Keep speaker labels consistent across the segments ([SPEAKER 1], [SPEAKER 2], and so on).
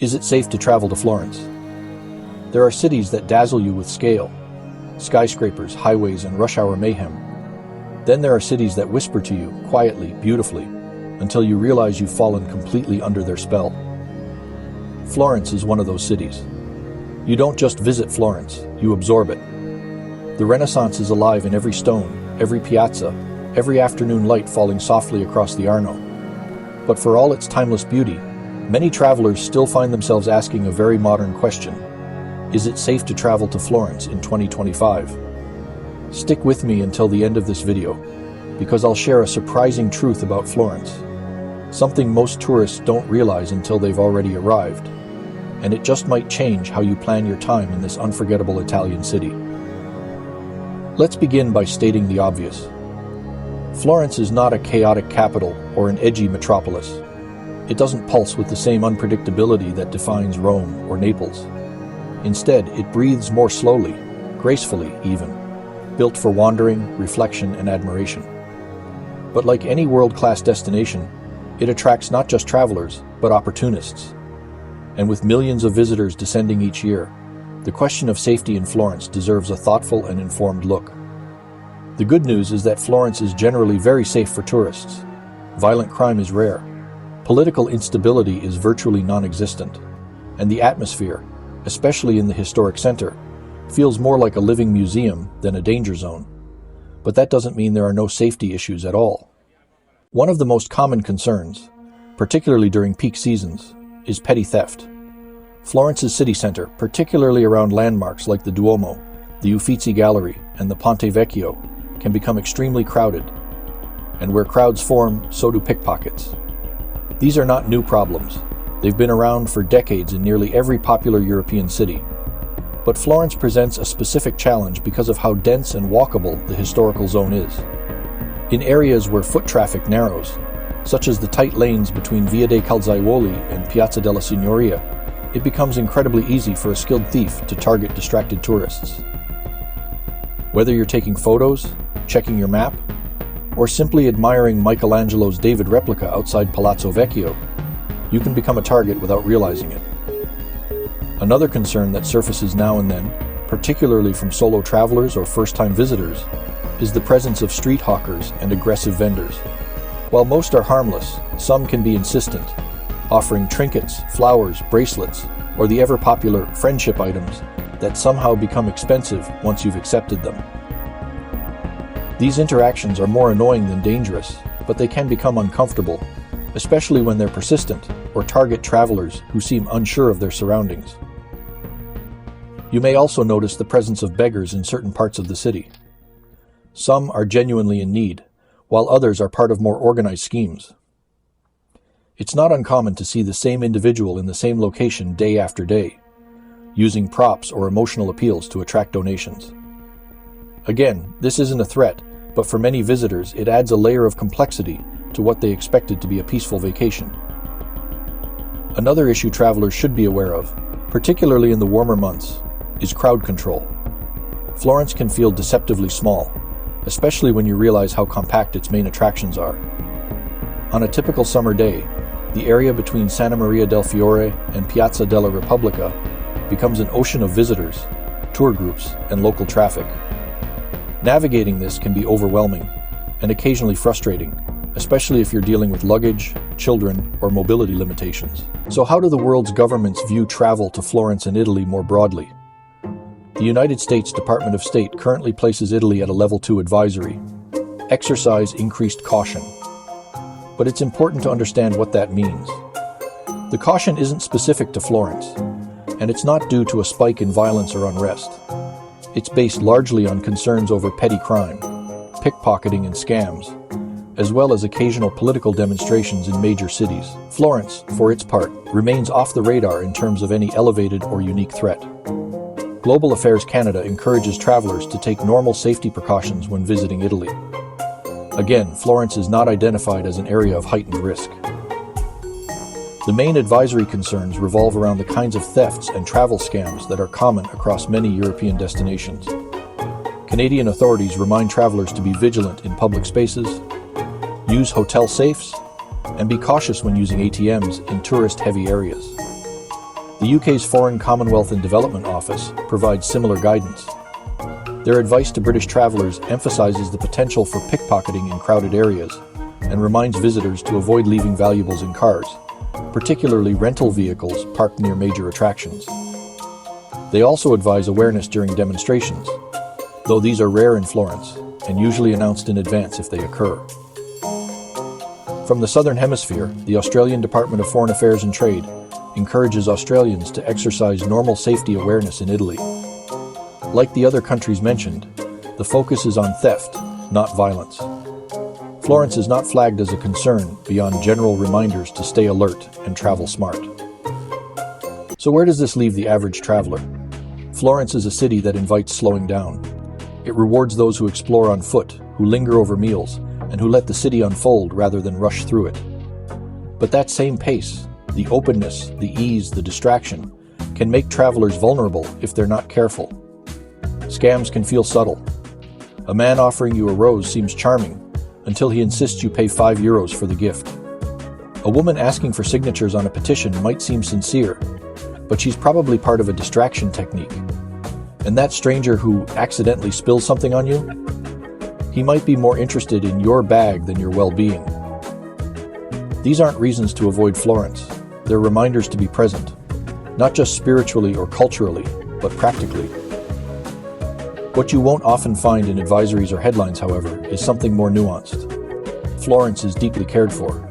[SPEAKER 1] Is it safe to travel to Florence? There are cities that dazzle you with scale, skyscrapers, highways, and rush hour mayhem. Then there are cities that whisper to you, quietly, beautifully, until you realize you've fallen completely under their spell. Florence is one of those cities. You don't just visit Florence, you absorb it. The Renaissance is alive in every stone, every piazza, every afternoon light falling softly across the Arno. But for all its timeless beauty, many travelers still find themselves asking a very modern question. Is it safe to travel to Florence in 2025? Stick with me until the end of this video, because I'll share a surprising truth about Florence. Something most tourists don't realize until they've already arrived. And it just might change how you plan your time in this unforgettable Italian city. Let's begin by stating the obvious. Florence is not a chaotic capital or an edgy metropolis. It doesn't pulse with the same unpredictability that defines Rome or Naples. Instead, it breathes more slowly, gracefully even, built for wandering, reflection, and admiration. But like any world-class destination, it attracts not just travelers, but opportunists. And with millions of visitors descending each year, the question of safety in Florence deserves a thoughtful and informed look. The good news is that Florence is generally very safe for tourists. Violent crime is rare. Political instability is virtually non-existent, and the atmosphere, especially in the historic center, feels more like a living museum than a danger zone. But that doesn't mean there are no safety issues at all. One of the most common concerns, particularly during peak seasons, is petty theft. Florence's city center, particularly around landmarks like the Duomo, the Uffizi Gallery, and the Ponte Vecchio, can become extremely crowded. And where crowds form, so do pickpockets. These are not new problems. They've been around for decades in nearly every popular European city. But Florence presents a specific challenge because of how dense and walkable the historical zone is. In areas where foot traffic narrows, such as the tight lanes between Via dei Calzaioli and Piazza della Signoria, it becomes incredibly easy for a skilled thief to target distracted tourists. Whether you're taking photos, checking your map, or simply admiring Michelangelo's David replica outside Palazzo Vecchio, you can become a target without realizing it. Another concern that surfaces now and then, particularly from solo travelers or first-time visitors, is the presence of street hawkers and aggressive vendors. While most are harmless, some can be insistent, offering trinkets, flowers, bracelets, or the ever-popular friendship items that somehow become expensive once you've accepted them. These interactions are more annoying than dangerous, but they can become uncomfortable, especially when they're persistent or target travelers who seem unsure of their surroundings. You may also notice the presence of beggars in certain parts of the city. Some are genuinely in need, while others are part of more organized schemes. It's not uncommon to see the same individual in the same location day after day, using props or emotional appeals to attract donations. Again, this isn't a threat, but for many visitors, it adds a layer of complexity to what they expected to be a peaceful vacation. Another issue travelers should be aware of, particularly in the warmer months, is crowd control. Florence can feel deceptively small, especially when you realize how compact its main attractions are. On a typical summer day, the area between Santa Maria del Fiore and Piazza della Repubblica becomes an ocean of visitors, tour groups, and local traffic. Navigating this can be overwhelming and occasionally frustrating, especially if you're dealing with luggage, children, or mobility limitations. So how do the world's governments view travel to Florence and Italy more broadly? The United States Department of State currently places Italy at a Level 2 advisory. Exercise increased caution. But it's important to understand what that means. The caution isn't specific to Florence, and it's not due to a spike in violence or unrest. It's based largely on concerns over petty crime, pickpocketing and scams, as well as occasional political demonstrations in major cities. Florence, for its part, remains off the radar in terms of any elevated or unique threat. Global Affairs Canada encourages travelers to take normal safety precautions when visiting Italy. Again, Florence is not identified as an area of heightened risk. The main advisory concerns revolve around the kinds of thefts and travel scams that are common across many European destinations. Canadian authorities remind travelers to be vigilant in public spaces, use hotel safes, and be cautious when using ATMs in tourist-heavy areas. The UK's Foreign Commonwealth and Development Office provides similar guidance. Their advice to British travellers emphasises the potential for pickpocketing in crowded areas and reminds visitors to avoid leaving valuables in cars, particularly rental vehicles parked near major attractions. They also advise awareness during demonstrations, though these are rare in Florence and usually announced in advance if they occur. From the Southern Hemisphere, the Australian Department of Foreign Affairs and Trade encourages Australians to exercise normal safety awareness in Italy. Like the other countries mentioned, the focus is on theft, not violence. Florence is not flagged as a concern beyond general reminders to stay alert and travel smart. So where does this leave the average traveler? Florence is a city that invites slowing down. It rewards those who explore on foot, who linger over meals, and who let the city unfold rather than rush through it. But that same pace, the openness, the ease, the distraction, can make travelers vulnerable if they're not careful. Scams can feel subtle. A man offering you a rose seems charming until he insists you pay €5 for the gift. A woman asking for signatures on a petition might seem sincere, but she's probably part of a distraction technique. And that stranger who accidentally spills something on you, he might be more interested in your bag than your well-being. These aren't reasons to avoid Florence. They're reminders to be present, not just spiritually or culturally, but practically. What you won't often find in advisories or headlines, however, is something more nuanced. Florence is deeply cared for.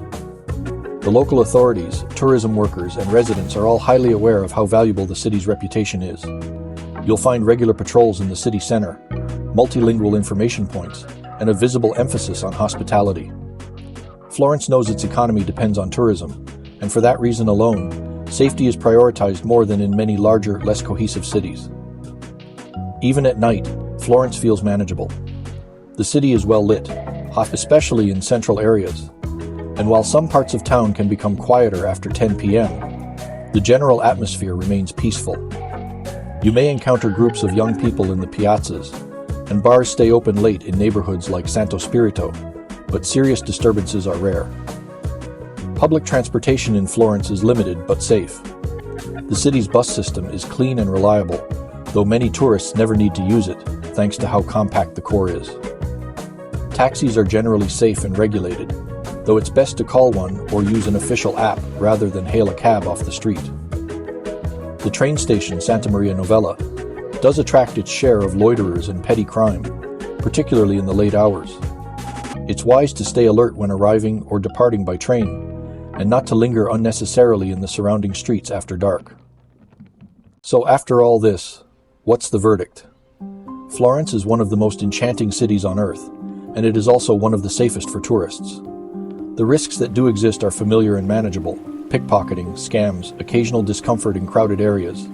[SPEAKER 1] The local authorities, tourism workers, and residents are all highly aware of how valuable the city's reputation is. You'll find regular patrols in the city center, multilingual information points, and a visible emphasis on hospitality. Florence knows its economy depends on tourism, and for that reason alone, safety is prioritized more than in many larger, less cohesive cities. Even at night, Florence feels manageable. The city is well lit, especially in central areas, and while some parts of town can become quieter after 10 p.m., the general atmosphere remains peaceful. You may encounter groups of young people in the piazzas, and bars stay open late in neighborhoods like Santo Spirito, but serious disturbances are rare. Public transportation in Florence is limited but safe. The city's bus system is clean and reliable, though many tourists never need to use it, thanks to how compact the core is. Taxis are generally safe and regulated, though it's best to call one or use an official app rather than hail a cab off the street. The train station, Santa Maria Novella, does attract its share of loiterers and petty crime, particularly in the late hours. It's wise to stay alert when arriving or departing by train, and not to linger unnecessarily in the surrounding streets after dark. So after all this, what's the verdict? Florence is one of the most enchanting cities on Earth, and it is also one of the safest for tourists. The risks that do exist are familiar and manageable: pickpocketing, scams, occasional discomfort in crowded areas.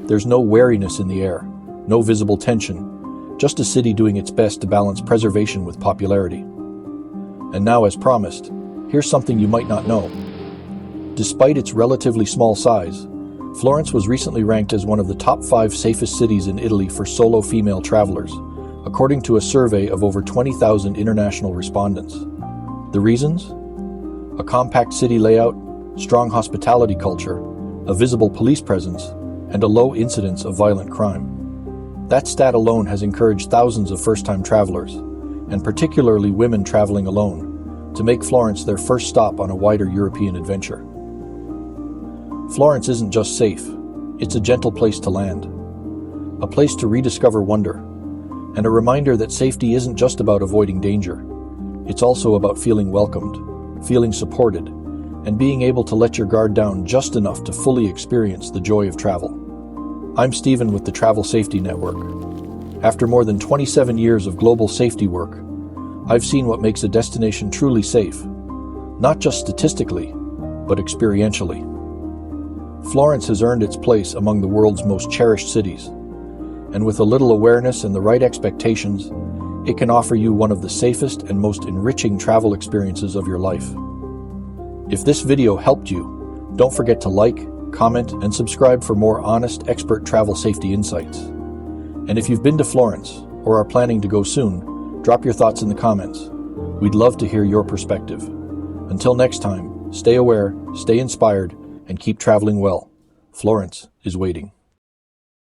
[SPEAKER 1] There's no wariness in the air, no visible tension, just a city doing its best to balance preservation with popularity. And now, as promised, here's something you might not know. Despite its relatively small size, Florence was recently ranked as one of the top 5 safest cities in Italy for solo female travelers, according to a survey of over 20,000 international respondents. The reasons? A compact city layout, strong hospitality culture, a visible police presence, and a low incidence of violent crime. That stat alone has encouraged thousands of first-time travelers, and particularly women traveling alone, to make Florence their first stop on a wider European adventure. Florence isn't just safe, it's a gentle place to land. A place to rediscover wonder, and a reminder that safety isn't just about avoiding danger. It's also about feeling welcomed, feeling supported, and being able to let your guard down just enough to fully experience the joy of travel. I'm Stephen with the Travel Safety Network. After more than 27 years of global safety work, I've seen what makes a destination truly safe, not just statistically, but experientially. Florence has earned its place among the world's most cherished cities, and with a little awareness and the right expectations, it can offer you one of the safest and most enriching travel experiences of your life. If this video helped you, don't forget to like, comment, and subscribe for more honest, expert travel safety insights. And if you've been to Florence or are planning to go soon, drop your thoughts in the comments. We'd love to hear your perspective. Until next time, stay aware, stay inspired, and keep traveling well. Florence is waiting.